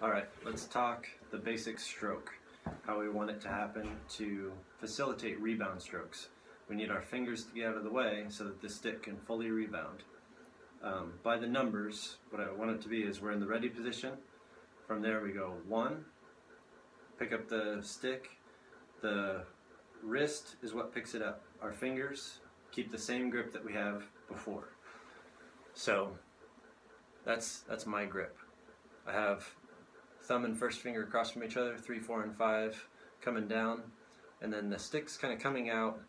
Alright, let's talk the basic stroke, how we want it to happen to facilitate rebound strokes. We need our fingers to get out of the way so that the stick can fully rebound. By the numbers, what I want it to be is we're in the ready position. From there we go 1, pick up the stick, the wrist is what picks it up. Our fingers keep the same grip that we have before. So that's my grip. I have thumb and first finger across from each other, 3, 4, and 5 coming down, and then the stick's kind of coming out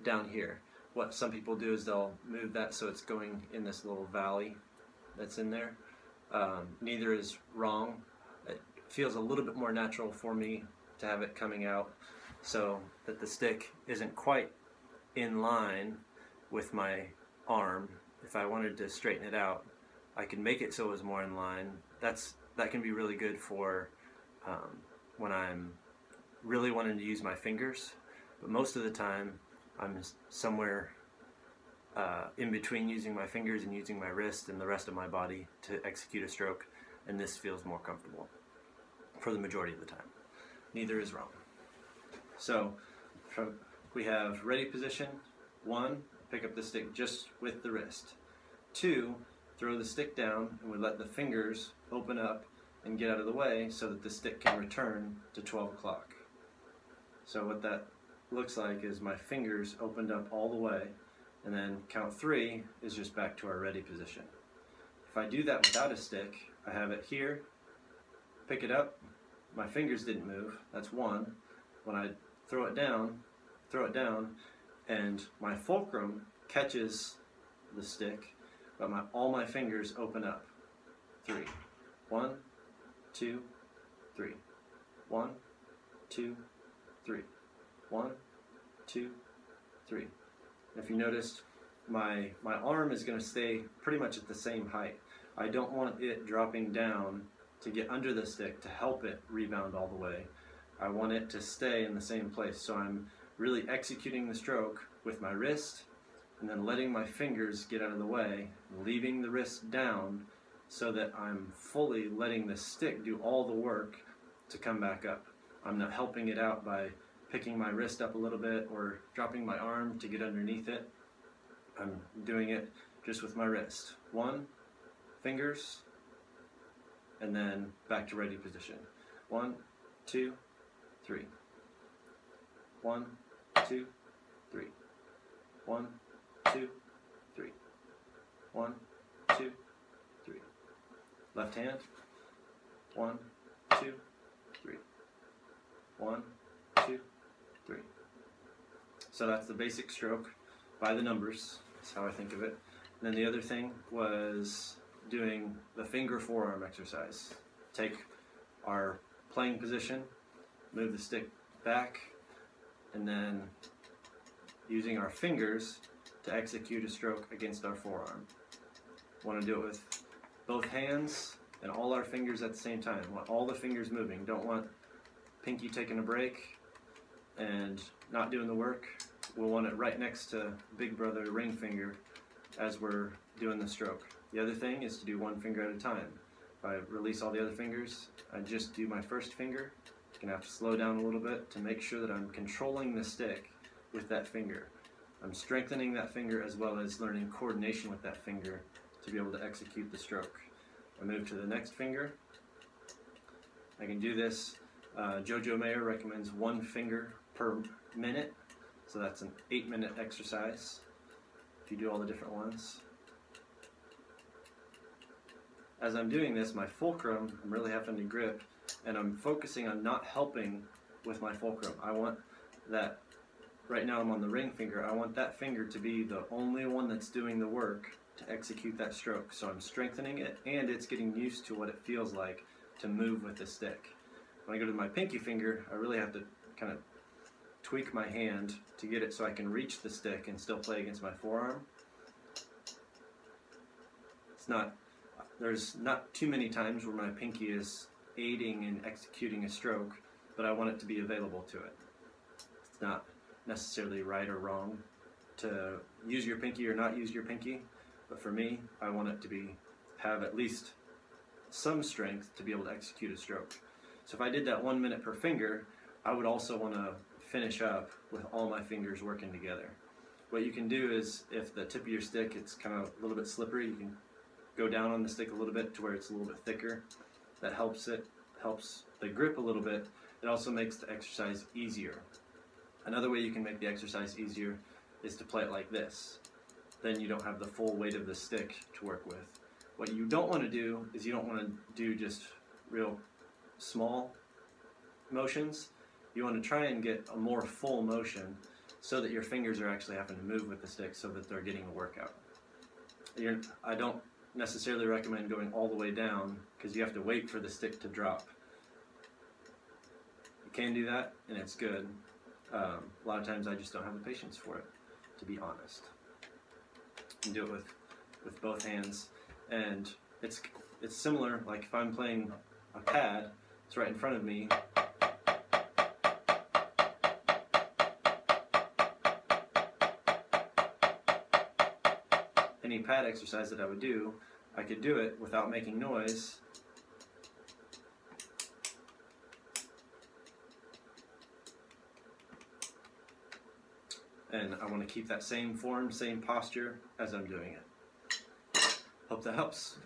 down here. What some people do is they'll move that so it's going in this little valley that's in there. Neither is wrong. It feels a little bit more natural for me to have it coming out so that the stick isn't quite in line with my arm. If I wanted to straighten it out, I can make it so it was more in line. That can be really good for when I'm really wanting to use my fingers, but most of the time I'm somewhere in between using my fingers and using my wrist and the rest of my body to execute a stroke, and this feels more comfortable for the majority of the time. Neither is wrong. So we have ready position. 1, pick up the stick just with the wrist. 2, throw the stick down and we let the fingers open up and get out of the way so that the stick can return to 12 o'clock. So what that looks like is my fingers opened up all the way, and then count 3 is just back to our ready position. If I do that without a stick, I have it here, pick it up, my fingers didn't move, that's 1. When I throw it down, and my fulcrum catches the stick, but all my fingers open up. 3. 1, 2, 3. 1, 2, 3. 1, 2, 3. If you noticed, my arm is going to stay pretty much at the same height. I don't want it dropping down to get under the stick to help it rebound all the way. I want it to stay in the same place. So I'm really executing the stroke with my wrist and then letting my fingers get out of the way, leaving the wrist down so that I'm fully letting the stick do all the work to come back up. I'm not helping it out by picking my wrist up a little bit or dropping my arm to get underneath it. I'm doing it just with my wrist. 1, fingers, and then back to ready position. 1, 2, 3. 1, 2, 3. 1, 2, 3. 1, 2, 3. Left hand. 1, 2, 3. 1, 2, 3. So that's the basic stroke by the numbers. That's how I think of it. And then the other thing was doing the finger forearm exercise. Take our playing position, move the stick back, and then using our fingers to execute a stroke against our forearm. Want to do it with both hands and all our fingers at the same time. Want all the fingers moving. Don't want pinky taking a break and not doing the work. We'll want it right next to big brother ring finger as we're doing the stroke. The other thing is to do one finger at a time. If I release all the other fingers, I just do my first finger. I'm going to have to slow down a little bit to make sure that I'm controlling the stick with that finger. I'm strengthening that finger as well as learning coordination with that finger to be able to execute the stroke. I move to the next finger. I can do this. Jojo Mayer recommends 1 finger per minute, so that's an 8-minute exercise if you do all the different ones. As I'm doing this, my fulcrum, I'm really having to grip, and I'm focusing on not helping with my fulcrum. I want that, right now I'm on the ring finger, I want that finger to be the only one that's doing the work to execute that stroke. So I'm strengthening it, and it's getting used to what it feels like to move with the stick. When I go to my pinky finger, I really have to kind of tweak my hand to get it so I can reach the stick and still play against my forearm. There's not too many times where my pinky is aiding in executing a stroke, but I want it to be available to it. It's not necessarily right or wrong to use your pinky or not use your pinky, but for me, I want it to have at least some strength to be able to execute a stroke. So if I did that 1 minute per finger, I would also want to finish up with all my fingers working together. What you can do is, if the tip of your stick, it's kind of a little bit slippery, you can go down on the stick a little bit to where it's a little bit thicker. That helps the grip a little bit. It also makes the exercise easier. Another way you can make the exercise easier is to play it like this. Then you don't have the full weight of the stick to work with. What you don't want to do is you don't want to do just real small motions. You want to try and get a more full motion so that your fingers are actually having to move with the stick so that they're getting a workout. I don't necessarily recommend going all the way down because you have to wait for the stick to drop. You can do that and it's good. A lot of times I just don't have the patience for it, to be honest. You can do it with both hands, and it's similar. Like if I'm playing a pad, it's right in front of me. Any pad exercise that I would do, I could do it without making noise. And I want to keep that same form, same posture as I'm doing it. Hope that helps.